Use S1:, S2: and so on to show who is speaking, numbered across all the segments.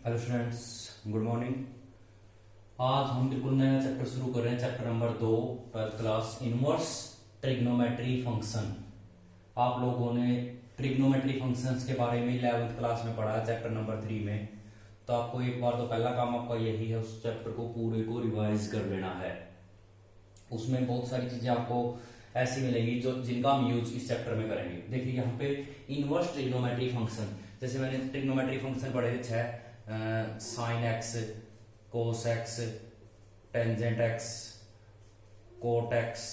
S1: Hello friends, good morning. आज हम बिल्कुल नया चैप्टर शुरू कर रहे हैं। Chapter number 2, 12th class, inverse trigonometry function. आप लोगों ने ट्रिग्नोमेट्री फंक्शंस के बारे में 11th क्लास में पढ़ा है चैप्टर नंबर 3 में। तो आपको एक बार तो पहला काम आपका यही है, उस चैप्टर को पूरे को रिवाइज कर लेना है। उसमें बहुत सारी चीजें आपको ऐसी मिलेंगी जो जिनका हम यूज इस चैप्टर में करेंगे। देखिए यहाँ पे इनवर्स ट्रिग्नोमेट्री फंक्शन, जैसे मैंने ट्रिग्नोमेट्री फंक्शन पढ़े थे, sine x, cos x, tangent x, cot x,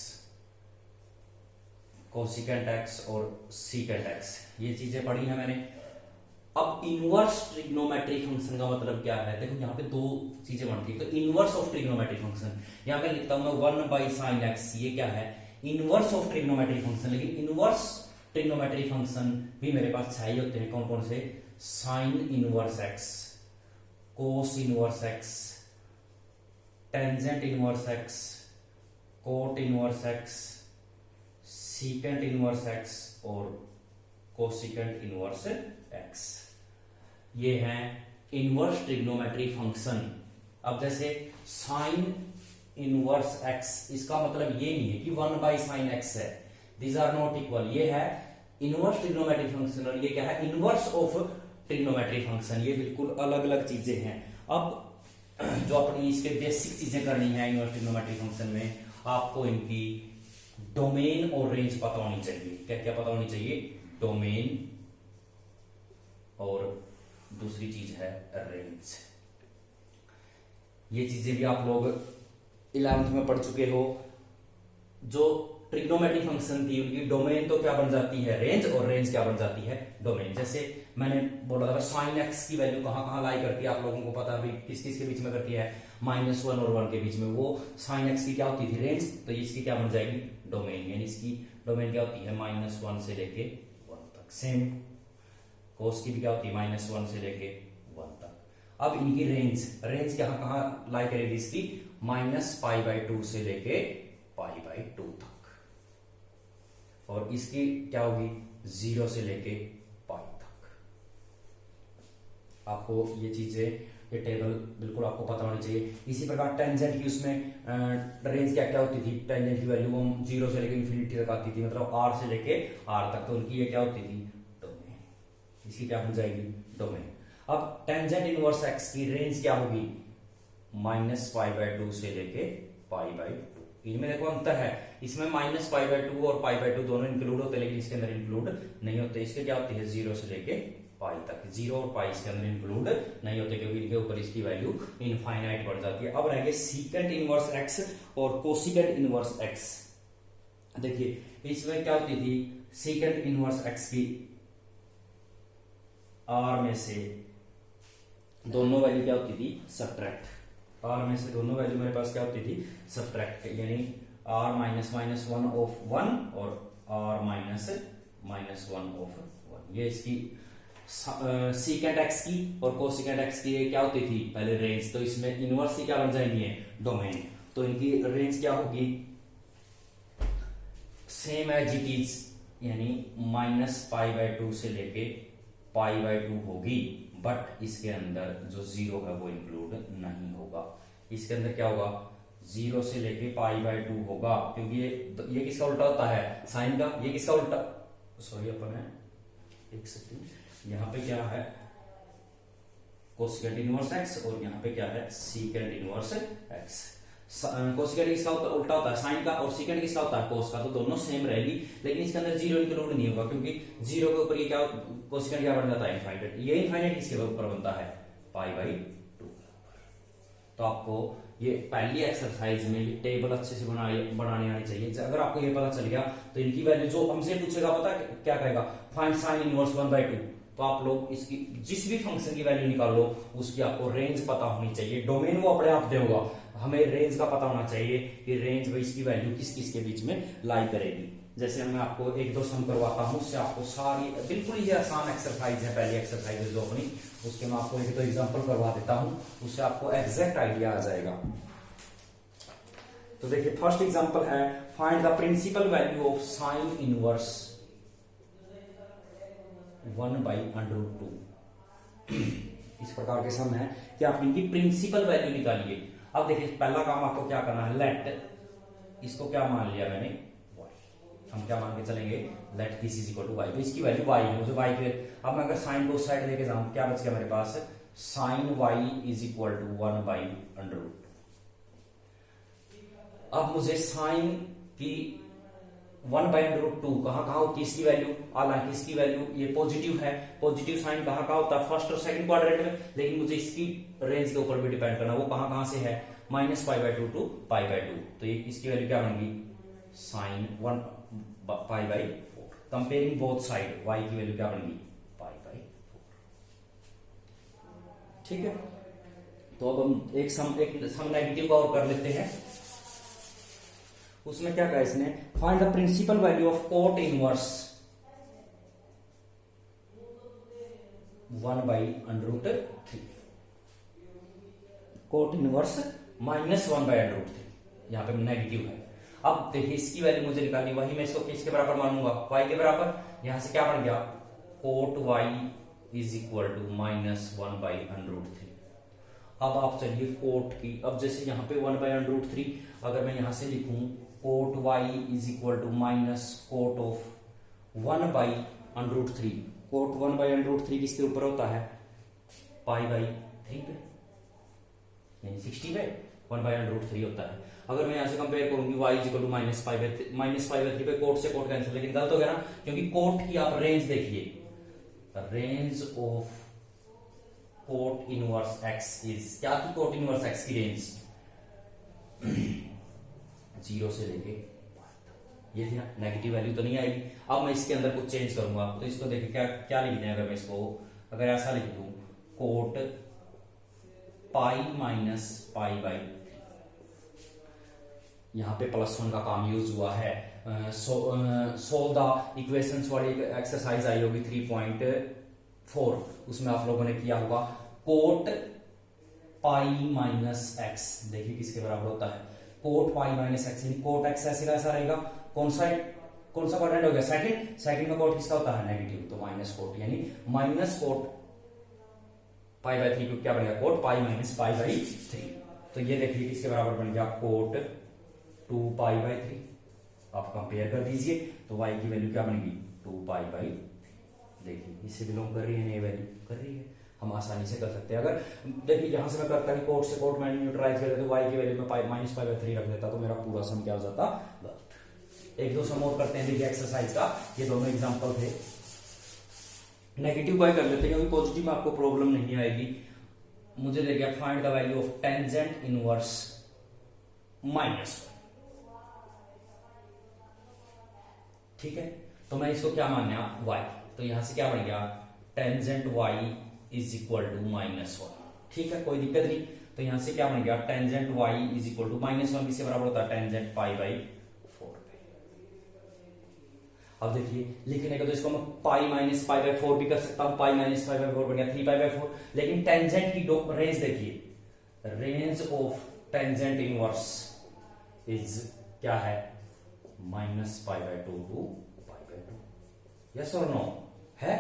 S1: cosecant x और सीकेंट एक्स, ये चीजें पढ़ी हैं मैंने। अब इनवर्स ट्रिग्नोमेट्री फंक्शन का मतलब क्या है? देखो यहाँ पे दो चीजें बनती है। तो इनवर्स ऑफ ट्रिग्नोमेट्री फंक्शन, यहाँ पे लिखता हूं मैं 1/sin x, ये क्या है? Inverse of trigonometry function. लेकिन इनवर्स ट्रिग्नोमेट्री फंक्शन भी मेरे पास चाहिए होते हैं। कौन कौन से? Sine inverse x, cos inverse x, tangent inverse x, cot inverse x, secant inverse x और कोसिकेंट इनवर्स एक्स। ये हैं इनवर्स ट्रिग्नोमेट्री फंक्शन। अब जैसे साइन इनवर्स एक्स, इसका मतलब ये नहीं है कि 1/sin x है, दीज आर नॉट इक्वल। ये है इनवर्स ट्रिग्नोमेट्री फंक्शन और ये क्या है? Inverse of trigonometry function. ये बिल्कुल अलग अलग चीजें हैं। अब जो अपनी इसके बेसिक चीजें करनी है इनवर्स ट्रिग्नोमेट्री फंक्शन में, आपको इनकी डोमेन और रेंज पता होनी चाहिए। क्या क्या पता होनी चाहिए? डोमेन और दूसरी चीज है रेंज। ये चीजें भी आप लोग 11th में पढ़ चुके हो। जो ट्रिग्नोमेट्री फंक्शन थी उनकी डोमेन तो क्या बन जाती है? रेंज, और रेंज क्या बन जाती है? डोमेन। जैसे मैंने बोला था साइन एक्स की वैल्यू कहां कहां लाई करती है, आप लोगों को पता है किस किस के बीच में करती है? -1 और 1 के बीच में। वो साइन एक्स की क्या होती थी? रेंज। तो इसकी क्या बन जाएगी? डोमेन। यानी इसकी डोमेन क्या होती है? -1 से लेके 1 तक। सेम कोस की भी क्या होती है? -1 से लेके 1 तक। अब इनकी रेंज, रेंज कहां कहां लाई करेगी इसकी? -π/2 से लेके π/2 तक। और इसकी क्या होगी? 0 से लेके π तक। आपको ये चीजें, ये टेबल बिल्कुल आपको पता होनी चाहिए। इसी प्रकार टेंजेंट की उसमें रेंज क्या क्या होती थी? टेंजेंट की वैल्यू हम 0 से लेके इन्फिनिटी तक आती थी, मतलब r से लेके r तक। तो उनकी ये क्या होती थी? डोमेन। इसकी क्या बन जाएगी? डोमेन। अब टेंजेंट इनवर्स x की रेंज क्या होगी? -π/2 से लेके π/2। इनमें देखो अंतर है, इसमें -π/2 और π/2 दोनों इंक्लूड होते हैं, लेकिन इसके अंदर इंक्लूड नहीं होते। इसके क्या होती है? 0 से लेके π तक। 0 और π इसके अंदर इंक्लूड नहीं होते, क्योंकि इनके ऊपर इसकी वैल्यू इनफाइनाइट बढ़ जाती है। अब रह गए सीकेंट इनवर्स x और कोसिकेंट इनवर्स x। देखिए इसमें क्या होती थी? सीकेंट इनवर्स x की r में से दोनों वैल्यू क्या होती थी? सब्ट्रैक्ट। r में से दोनों वैल्यू मेरे पास क्या होती थी? सब्ट्रैक्ट। यानी r -1 ऑफ 1 और r -1 ऑफ 1। ये इसकी सीकेंट x की और कोसिकेंट x की क्या होती थी? पहले रेंज। तो इसमें इनवर्स की क्या बन जाएंगी? डोमेन। तो इनकी रेंज क्या होगी? सेम एज इट इज, यानी -π/2 से लेके π/2 होगी। बट इसके अंदर जो 0 है वो इंक्लूड नहीं होगा। इसके अंदर क्या होगा? 0 से लेके π/2 होगा, क्योंकि ये किसका उल्टा होता है? साइन का। ये किसका उल्टा? सॉरी अपन है, एक सेकंड। यहां पे क्या है? कोसिकेंट इनवर्स x और यहां पे क्या है? Secant inverse x। कोसिकेंट किसका उल्टा होता है? साइन का। और सीकेंट किसका होता है? कोस का। तो दोनों सेम रहेगी, लेकिन इसके अंदर 0 इंक्लूड नहीं होगा, क्योंकि 0 के ऊपर ये क्या, कोसिकेंट क्या बन जाता है? इनफाइनाइट। ये इनफाइनाइट किसके ऊपर बनता है? π/2। तो आपको ये पहली एक्सरसाइज में ये टेबल अच्छे से बनाने आनी चाहिए। अगर आपको ये पता चल गया तो इनकी वैल्यू जो हमसे पूछेगा, पता क्या कहेगा? Find sine inverse 1/2। तो आप लोग इसकी जिस भी फंक्शन की वैल्यू निकाल लो, उसकी आपको रेंज पता होनी चाहिए। डोमेन वो अपने आप देगा, हमें रेंज का पता होना चाहिए कि रेंज में इसकी वैल्यू किस किस के बीच में लाई करेगी। जैसे मैं आपको 1-2 सम करवाता हूं, उससे आपको सारी बिल्कुल ही आसान एक्सरसाइज है। पहली एक्सरसाइज जो अपनी, उसके मैं आपको 1-2 एग्जांपल करवा देता हूं, उससे आपको एग्जैक्ट आइडिया आ जाएगा। तो देखिए फर्स्ट एग्जांपल है, find the principal value of sine inverse 1/√2। इस प्रकार के सम है कि आप इनकी प्रिंसिपल वैल्यू निकालिए। अब देखिए पहला काम आपको क्या करना है, लेट इसको क्या मान लिया मैंने, y। हम क्या मान के चलेंगे, let this is equal to y। तो इसकी वैल्यू y है, मुझे y के, अब मैं अगर साइन को उस साइड लेके जाऊं क्या बच गया मेरे पास, sine y is equal to 1/√। अब मुझे साइन की 1/√2 कहाँ होती है इसकी वैल्यू, हालांकि इसकी वैल्यू ये पॉजिटिव है, पॉजिटिव साइन कहाँ होता है, फर्स्ट और सेकंड क्वाड्रेंट में, लेकिन मुझे इसकी रेंज के ऊपर भी डिपेंड करना, वो कहाँ से है, -π/2 टू π/2। तो ये इसकी वैल्यू क्या बनेगी, sine 1π/4। Comparing both side, y की वैल्यू क्या बनेगी, π/4। ठीक है, तो अब हम एक सम नेगेटिव का और कर लेते हैं। उसमें क्या कहा इसने, find the principal value of cot inverse 1/√3। Cot inverse -1/√3, यहां पे नेगेटिव है। अब देखिए इसकी वैल्यू मुझे निकालनी, वही मैं इसको किसके बराबर मानूंगा, y के बराबर। यहां से क्या बन गया, cot y is equal to -1/√3। अब आप चलिए कोट की, अब जैसे यहाँ पे 1/√3, अगर मैं यहां से लिखूं cot y is equal to minus cot of 1/√3। Cot 1/√3 किसके ऊपर होता है, π/3 पे, यानी 60 पे 1/√3 होता है। अगर मैं यहां से कंपेयर करूंगी y इज इक्वल टू -π/3 पे, कोट से कोट कैंसिल, लेकिन गलत हो गया ना, क्योंकि कोट की आप रेंज देखिए, range of cot inverse x is, क्या थी कोट इनवर्स x की रेंज, 0 से लेके ये थी ना, नेगेटिव वैल्यू तो नहीं आएगी। अब मैं इसके अंदर कुछ चेंज करूंगा, तो इसको देखिए क्या क्या लिखना है, अगर मैं इसको अगर ऐसा लिख दूं, कोट π-π/3, यहां पे +1 का काम यूज हुआ है। सोल्व द इक्वेशंस वाली एक्सरसाइज आई होगी 3.4, उसमें आप लोगों ने किया होगा, कोट π-x, देखिए किसके बराबर होता है, कोट π-x, यानी कोट x ऐसे का ऐसा रहेगा, कौन सा क्वाड्रेंट हो गया, सेकंड में कोट किसका होता है, नेगेटिव, तो माइनस कोट, यानी माइनस कोट π/3 को क्या बनेगा, कोट π-π/3। तो ये देखिए किसके बराबर बन गया, कोट 2π/3। आप कंपेयर कर दीजिए, तो y की वैल्यू क्या बनेगी, 2π/3। देखिए इससे बिलोंग कर रही है, ये वैल्यू कर रही है, हम आसानी से कर सकते हैं। अगर देखिए यहां से मैं करता कि कोट से कोट मैंने न्यूट्रलाइज कर देता, तो y की वैल्यू में -π/3 रख देता, तो मेरा पूरा सम क्या हो जाता, गलत। एक दो सम और करते हैं, देखिए एक्सरसाइज का, ये दोनों एग्जांपल थे। नेगेटिव का ही कर लेते हैं, क्योंकि पॉजिटिव में आपको प्रॉब्लम नहीं आएगी। मुझे दे गया find the value of tangent inverse -1। ठीक है, तो मैं इसको क्या मानना, y, तो यहां से क्या बन गया, tangent y is equal to -1। ठीक है, कोई दिक्कत नहीं। तो यहां से क्या बन गया, tangent y is equal to -1 किससे बराबर होता है, टेंजेंट π/4 पे। अब देखिए लिखने का, तो इसको मैं π-π/4 भी कर सकता हूं, π-π/4 बन गया 3π/4, लेकिन टेंजेंट की रेंज देखिए, range of tangent inverse is क्या है, -π/2 टू π/2, यस और नो है।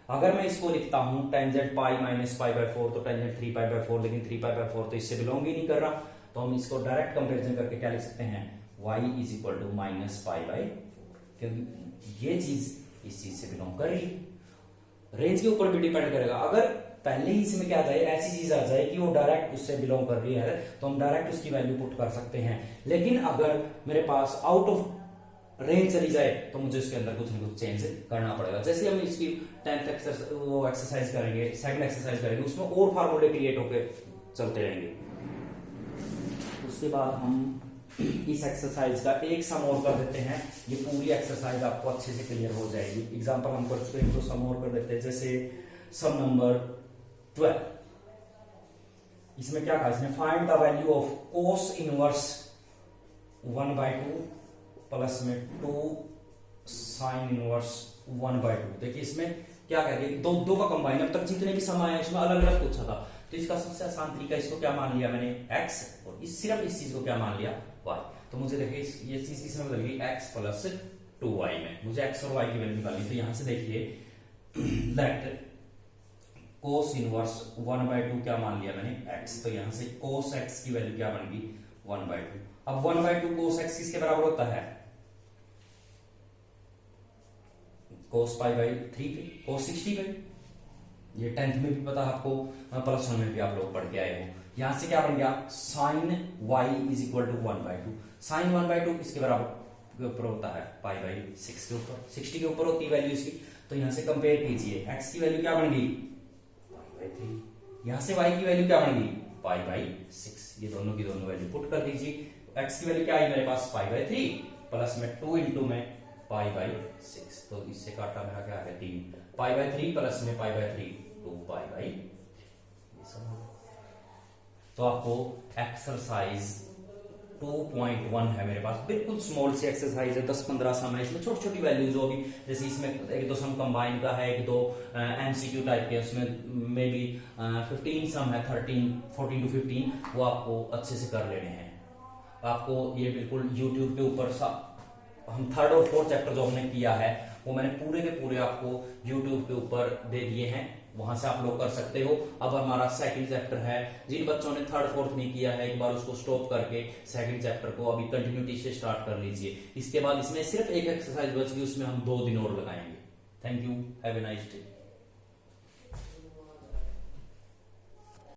S1: अगर मैं इसको लिखता हूं टेंजेंट π-π/4, तो टेंजेंट 3π/4, लेकिन 3π/4 तो इससे बिलोंग ही नहीं कर रहा, तो हम इसको डायरेक्ट कंपैरिजन करके क्या लिख सकते हैं, y इज इक्वल टू -π/4, क्योंकि ये चीज इस चीज से बिलोंग कर रही है। रेंज के ऊपर भी डिपेंड करेगा, अगर पहले ही इसमें क्या आ जाए, ऐसी चीज आ जाए कि वो डायरेक्ट उससे बिलोंग कर रही है, तो हम डायरेक्ट उसकी वैल्यू पुट कर सकते हैं। लेकिन अगर मेरे पास आउट ऑफ रेंज चली जाए, तो मुझे इसके अंदर कुछ ना कुछ चेंज करना पड़ेगा। जैसे हम इसकी 10th एक्सरसाइज करेंगे, सेकंड एक्सरसाइज करेंगे, उसमें और फार्मूले क्रिएट होकर चलते रहेंगे। उसके बाद हम इस एक्सरसाइज का एक सम और कर देते हैं, ये पूरी एक्सरसाइज आपको अच्छे से क्लियर हो जाएगी। एग्जांपल हम कर चुके हैं, तो सम और कर देते हैं। जैसे सम नंबर 12, इसमें क्या कहा इसने, find the value of cos inverse 1/2 plus में 2 साइन इनवर्स 1/2। देखिए इसमें क्या कह रही है, दो का कंबाइन, अब तक जितने भी सम आए उसमें अलग अलग पूछा था, तो इसका सबसे आसान तरीका, इसको क्या मान लिया मैंने, x, और सिर्फ इस चीज को क्या मान लिया, y। तो मुझे देखिए ये चीज इसमें बदल गई x प्लस 2y में, मुझे x और y की वैल्यू निकालनी। तो यहां से देखिए लेट कोस इनवर्स 1/2 क्या मान लिया मैंने x, तो यहां से कोस x की वैल्यू क्या बन गई 1/2। अब 1/2 कोस x किसके बराबर होता है कोस π/3 पे, कोस 60 पे। ये 10th में भी पता है आपको, +1 में भी आप लोग पढ़ के आए हो। यहां से क्या बन गया sine y is equal to 1/2। Sine 1/2 किसके बराबर के ऊपर होता है π/6 के ऊपर, 60 के ऊपर होती है वैल्यू इसकी। तो यहां से कंपेयर कीजिए, x की वैल्यू क्या बन गई π/3, यहां से y की वैल्यू क्या बन गई π/6। ये दोनों की दोनों वैल्यू पुट कर दीजिए। x की वैल्यू क्या आई मेरे पास π/3 प्लस में 2 इंटू में π/6, तो इससे काटा मेरा क्या है 3, π/3 प्लस में π/3 2π/, तो आपको एक्सरसाइज 2.1 है मेरे पास, बिल्कुल स्मॉल सी एक्सरसाइज है, 10-15 सम है, इसमें छोटी छोटी वैल्यूज होगी। जैसे इसमें एक दो सम कंबाइन का है, एक दो एमसीक्यू टाइप के, उसमें मे बी 15 सम है, 14 to 15, वो आपको अच्छे से कर लेने हैं। आपको ये बिल्कुल यूट्यूब के ऊपर हम 3rd और 4th चैप्टर जो हमने किया है वो मैंने पूरे के पूरे आपको यूट्यूब के ऊपर दे दिए हैं, वहां से आप लोग कर सकते हो। अब हमारा 2nd चैप्टर है, जिन बच्चों ने 3rd 4th नहीं किया है एक बार उसको स्टॉप करके 2nd चैप्टर को अभी कंटिन्यूटी से स्टार्ट कर लीजिए। इसके बाद इसमें सिर्फ एक एक्सरसाइज बच गई, उसमें हम 2 दिन और लगाएंगे। Thank you, have a nice day.